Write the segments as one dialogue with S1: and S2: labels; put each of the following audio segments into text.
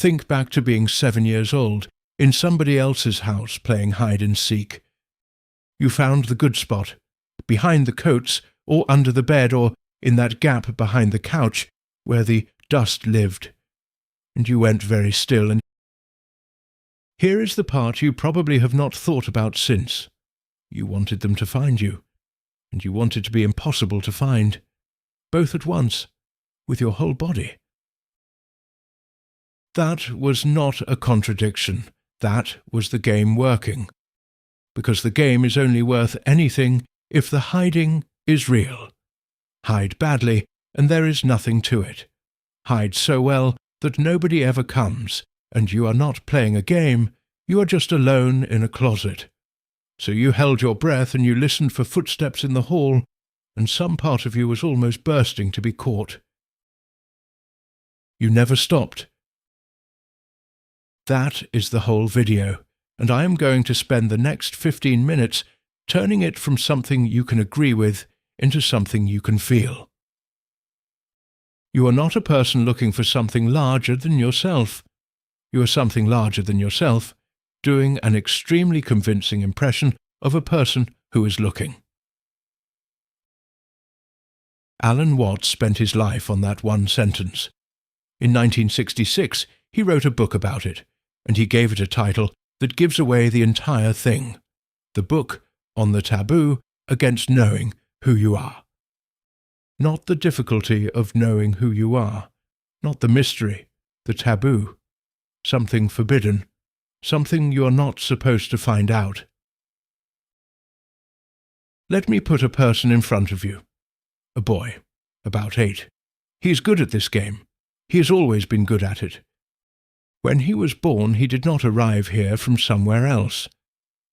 S1: Think back to being 7 years old, in somebody else's house playing hide and seek. You found the good spot, behind the coats, or under the bed, or in that gap behind the couch where the dust lived, and you went very still. And here is the part you probably have not thought about since. You wanted them to find you, and you wanted to be impossible to find, both at once, with your whole body. That was not a contradiction. That was the game working, because the game is only worth anything if the hiding is real. Hide badly, and there is nothing to it. Hide so well that nobody ever comes, and you are not playing a game, you are just alone in a closet. So you held your breath and you listened for footsteps in the hall, and some part of you was almost bursting to be caught. You never stopped. That is the whole video, and I am going to spend the next 15 minutes turning it from something you can agree with into something you can feel. You are not a person looking for something larger than yourself. You are something larger than yourself, doing an extremely convincing impression of a person who is looking. Alan Watts spent his life on that one sentence. In 1966, he wrote a book about it, and he gave it a title that gives away the entire thing. The book on the taboo against knowing who you are. Not the difficulty of knowing who you are, not the mystery, the taboo, something forbidden, something you are not supposed to find out. Let me put a person in front of you. A boy, about 8. He is good at this game. He has always been good at it. When he was born, he did not arrive here from somewhere else.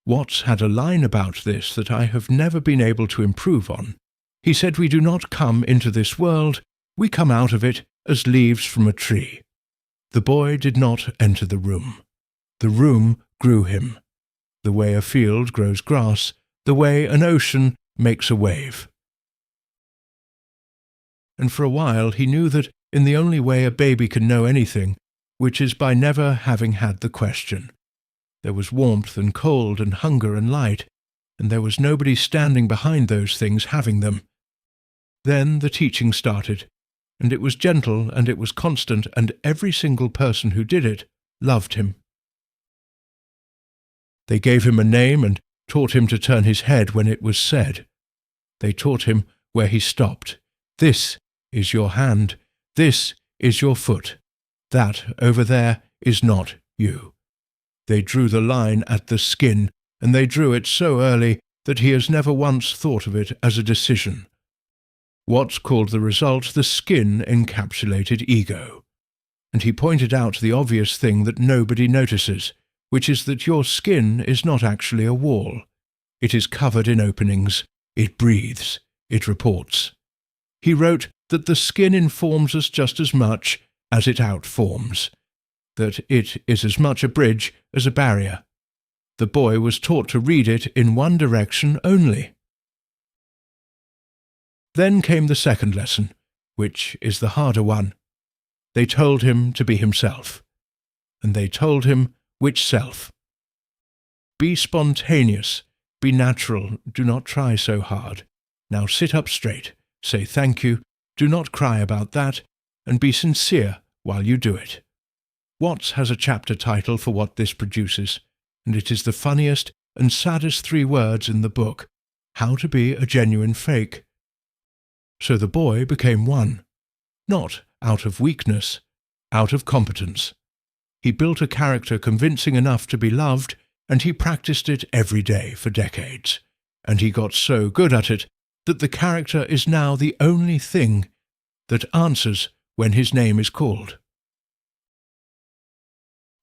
S1: Watts had a line about this that I have never been able to improve on. He said, "We do not come into this world, we come out of it as leaves from a tree." The boy did not enter the room. The room grew him. The way a field grows grass, the way an ocean makes a wave. And for a while he knew that in the only way a baby can know anything, which is by never having had the question. There was warmth and cold and hunger and light, and there was nobody standing behind those things having them. Then the teaching started, and it was gentle and it was constant, and every single person who did it loved him. They gave him a name and taught him to turn his head when it was said. They taught him where he stopped. This is your hand. This is your foot. That over there is not you. They drew the line at the skin, and they drew it so early that he has never once thought of it as a decision. Watts called the result the skin-encapsulated ego. And he pointed out the obvious thing that nobody notices, which is that your skin is not actually a wall. It is covered in openings. It breathes. It reports. He wrote that the skin informs us just as much as it outforms, that it is as much a bridge as a barrier. The boy was taught to read it in one direction only. Then came the second lesson, which is the harder one. They told him to be himself. And they told him which self. Be spontaneous, be natural, do not try so hard. Now sit up straight, say thank you, do not cry about that, and be sincere while you do it. Watts has a chapter title for what this produces, and it is the funniest and saddest 3 words in the book, How to Be a Genuine Fake. So the boy became one, not out of weakness, out of competence. He built a character convincing enough to be loved, and he practiced it every day for decades. And he got so good at it that the character is now the only thing that answers when his name is called.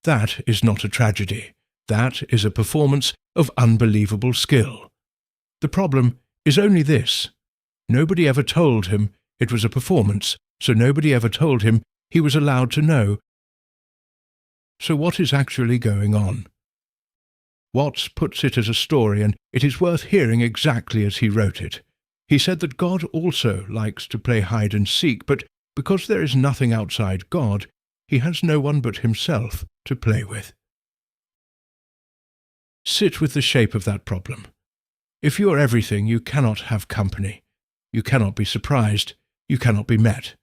S1: That is not a tragedy. That is a performance of unbelievable skill. The problem is only this. Nobody ever told him it was a performance, so nobody ever told him he was allowed to know. So what is actually going on? Watts puts it as a story, and it is worth hearing exactly as he wrote it. He said that God also likes to play hide and seek, but because there is nothing outside God, he has no one but himself to play with. Sit with the shape of that problem. If you are everything, you cannot have company. You cannot be surprised. You cannot be met.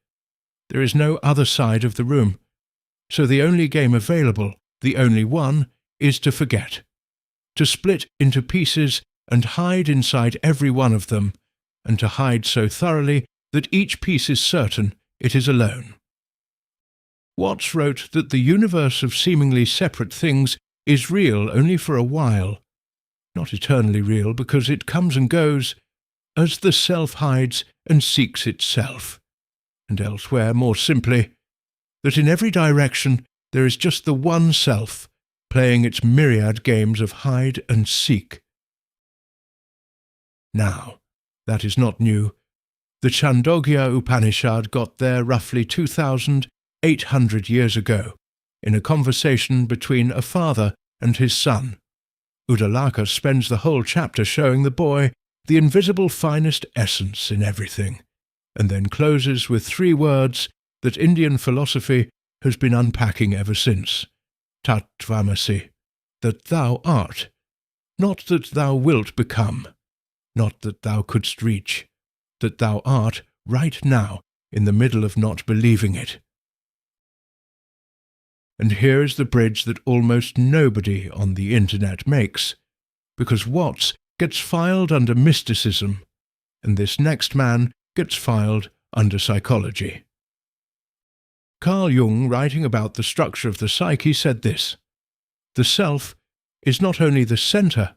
S1: There is no other side of the room. So the only game available, the only one, is to forget. To split into pieces and hide inside every one of them, and to hide so thoroughly that each piece is certain it is alone. Watts wrote that the universe of seemingly separate things is real only for a while, not eternally real because it comes and goes as the self hides and seeks itself, and elsewhere, more simply, that in every direction there is just the one self playing its myriad games of hide and seek. Now, that is not new. The Chandogya Upanishad got there roughly 2,800 years ago, in a conversation between a father and his son. Uddalaka spends the whole chapter showing the boy the invisible finest essence in everything, and then closes with 3 words that Indian philosophy has been unpacking ever since. Tat tvamasi, that thou art, not that thou wilt become, not that thou couldst reach, that thou art right now in the middle of not believing it. And here is the bridge that almost nobody on the internet makes, because Watts gets filed under mysticism, and this next man gets filed under psychology. Carl Jung, writing about the structure of the psyche, said this: "The self is not only the centre,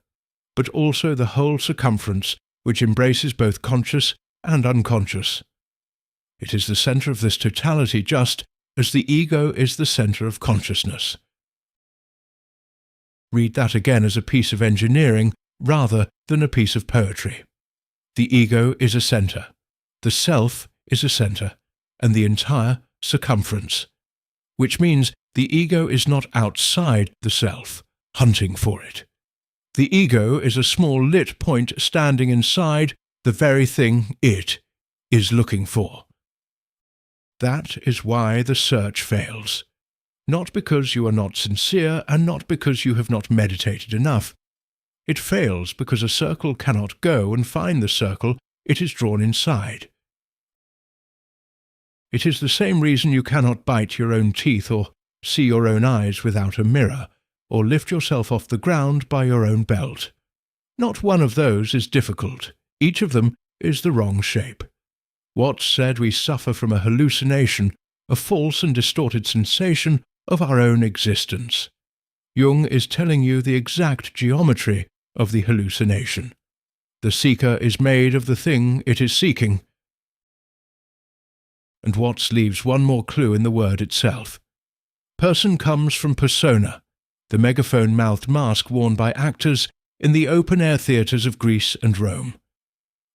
S1: but also the whole circumference which embraces both conscious and unconscious. It is the centre of this totality just as the ego is the centre of consciousness." Read that again as a piece of engineering rather than a piece of poetry. The ego is a centre, the self is a centre, and the entire circumference, which means the ego is not outside the self, hunting for it. The ego is a small lit point standing inside the very thing it is looking for. That is why the search fails. Not because you are not sincere and not because you have not meditated enough. It fails because a circle cannot go and find the circle it is drawn inside. It is the same reason you cannot bite your own teeth or see your own eyes without a mirror, or lift yourself off the ground by your own belt. Not one of those is difficult. Each of them is the wrong shape. Watts said we suffer from a hallucination, a false and distorted sensation of our own existence. Jung is telling you the exact geometry of the hallucination. The seeker is made of the thing it is seeking. And Watts leaves one more clue in the word itself. Person comes from persona, the megaphone-mouthed mask worn by actors in the open-air theatres of Greece and Rome.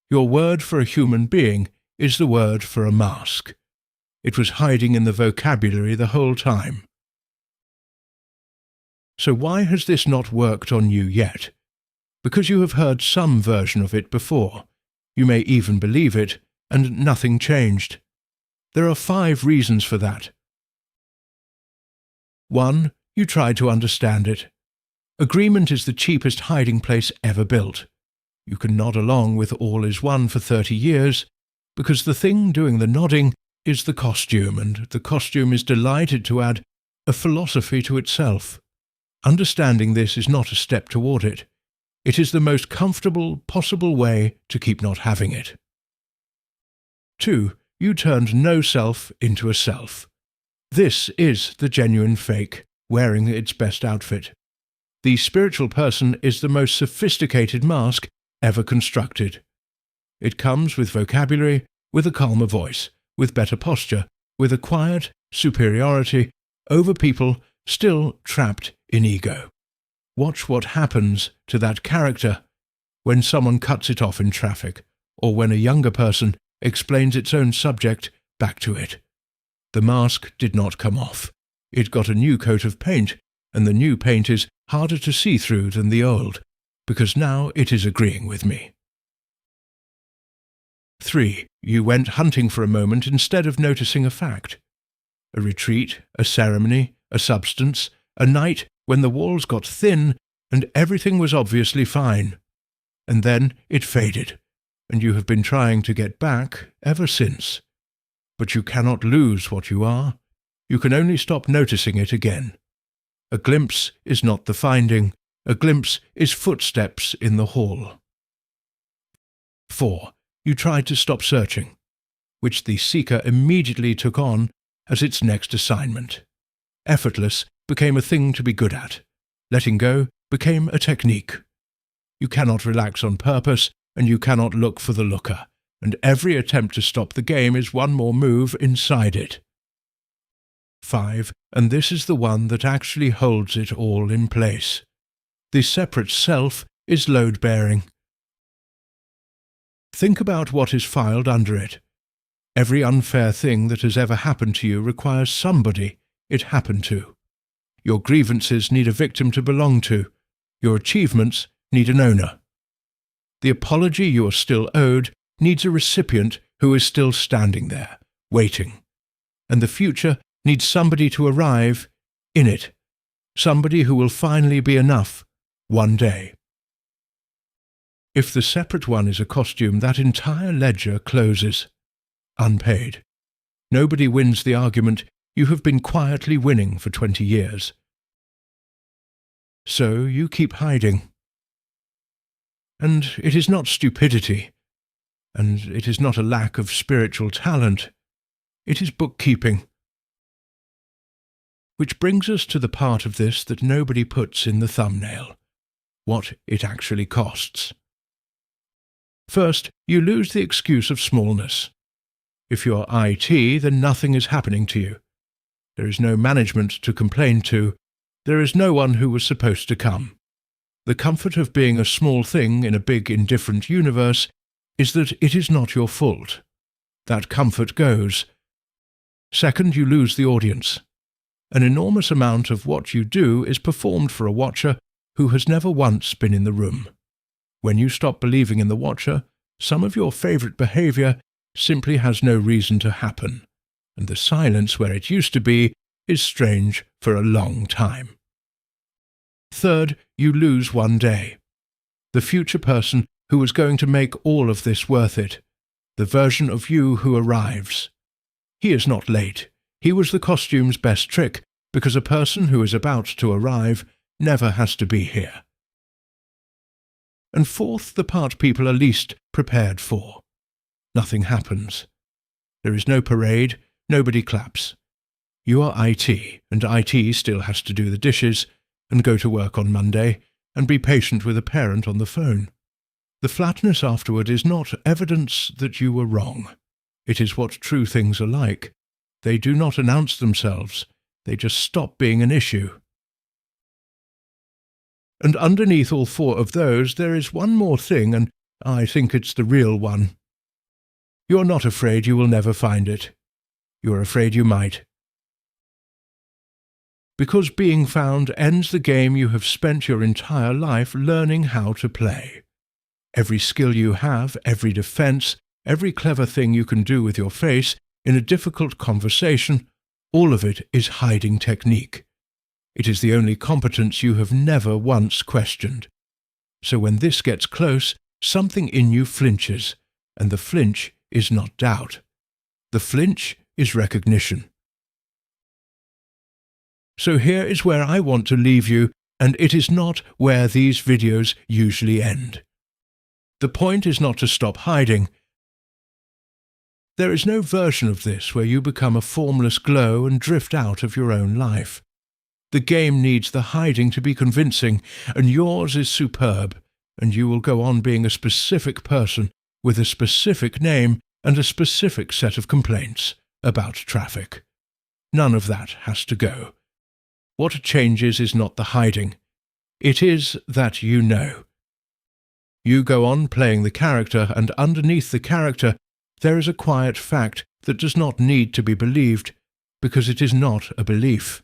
S1: Your word for a human being is the word for a mask. It was hiding in the vocabulary the whole time. So why has this not worked on you yet? Because you have heard some version of it before. You may even believe it, and nothing changed. There are 5 reasons for that. 1. You tried to understand it. Agreement is the cheapest hiding place ever built. You can nod along with all is one for 30 years, because the thing doing the nodding is the costume, and the costume is delighted to add a philosophy to itself. Understanding this is not a step toward it. It is the most comfortable possible way to keep not having it. 2. You turned no self into a self. This is the genuine fake, wearing its best outfit. The spiritual person is the most sophisticated mask ever constructed. It comes with vocabulary, with a calmer voice, with better posture, with a quiet superiority over people still trapped in ego. Watch what happens to that character when someone cuts it off in traffic, or when a younger person explains its own subject back to it. The mask did not come off. It got a new coat of paint, and the new paint is harder to see through than the old, because now it is agreeing with me. 3. You went hunting for a moment instead of noticing a fact. a retreat, a ceremony, a substance, a night when the walls got thin and everything was obviously fine. And then it faded, and you have been trying to get back ever since. But you cannot lose what you are. You can only stop noticing it again. A glimpse is not the finding. A glimpse is footsteps in the hall. 4. You tried to stop searching, which the seeker immediately took on as its next assignment. Effortless became a thing to be good at. Letting go became a technique. You cannot relax on purpose, and you cannot look for the looker, and every attempt to stop the game is one more move inside it. 5. And this is the one that actually holds it all in place. The separate self is load-bearing. Think about what is filed under it. Every unfair thing that has ever happened to you requires somebody it happened to. Your grievances need a victim to belong to. Your achievements need an owner. The apology you are still owed needs a recipient who is still standing there, waiting. And the future needs somebody to arrive in it, somebody who will finally be enough one day. If the separate one is a costume, that entire ledger closes, unpaid. Nobody wins the argument you have been quietly winning for 20 years. So you keep hiding. And it is not stupidity, and it is not a lack of spiritual talent. It is bookkeeping. Which brings us to the part of this that nobody puts in the thumbnail, what it actually costs. First, you lose the excuse of smallness. If you are IT, then nothing is happening to you. There is no management to complain to. There is no one who was supposed to come. The comfort of being a small thing in a big, indifferent universe is that it is not your fault. That comfort goes. Second, you lose the audience. An enormous amount of what you do is performed for a watcher who has never once been in the room. When you stop believing in the watcher, some of your favorite behavior simply has no reason to happen, and the silence where it used to be is strange for a long time. Third, you lose one day. The future person who is going to make all of this worth it. The version of you who arrives. He is not late. He was the costume's best trick, because a person who is about to arrive never has to be here. And fourth, the part people are least prepared for. Nothing happens. There is no parade, nobody claps. You are IT, and IT still has to do the dishes, and go to work on Monday, and be patient with a parent on the phone. The flatness afterward is not evidence that you were wrong. It is what true things are like. They do not announce themselves. They just stop being an issue. And underneath all four of those, there is one more thing, and I think it's the real one. You're not afraid you will never find it. You're afraid you might. Because being found ends the game you have spent your entire life learning how to play. Every skill you have, every defense, every clever thing you can do with your face in a difficult conversation, all of it is hiding technique. It is the only competence you have never once questioned. So when this gets close, something in you flinches, and the flinch is not doubt. The flinch is recognition. So here is where I want to leave you, and it is not where these videos usually end. The point is not to stop hiding. There is no version of this where you become a formless glow and drift out of your own life. The game needs the hiding to be convincing, and yours is superb, and you will go on being a specific person with a specific name and a specific set of complaints about traffic. None of that has to go. What changes is not the hiding. It is that you know. You go on playing the character, and underneath the character there is a quiet fact that does not need to be believed, because it is not a belief.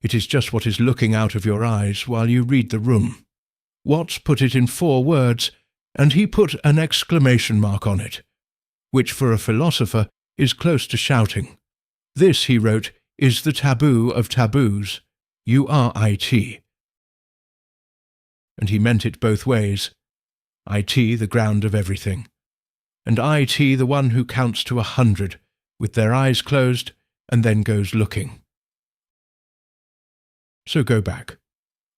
S1: It is just what is looking out of your eyes while you read the room. Watts put it in 4 words, and he put an exclamation mark on it, which for a philosopher is close to shouting. This, he wrote, is the taboo of taboos. You are IT. And he meant it both ways. IT, the ground of everything. And IT, the one who counts to 100, with their eyes closed, and then goes looking. So go back.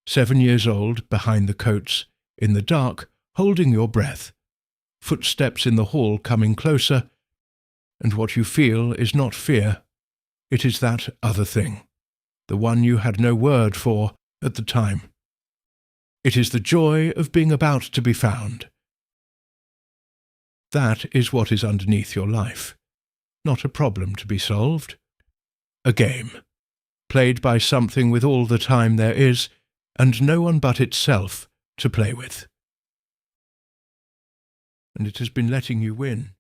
S1: 7 years old, behind the coats, in the dark, holding your breath. Footsteps in the hall coming closer, and what you feel is not fear. It is that other thing, the one you had no word for at the time. It is the joy of being about to be found. That is what is underneath your life. Not a problem to be solved. A game, played by something with all the time there is, and no one but itself to play with. And it has been letting you win.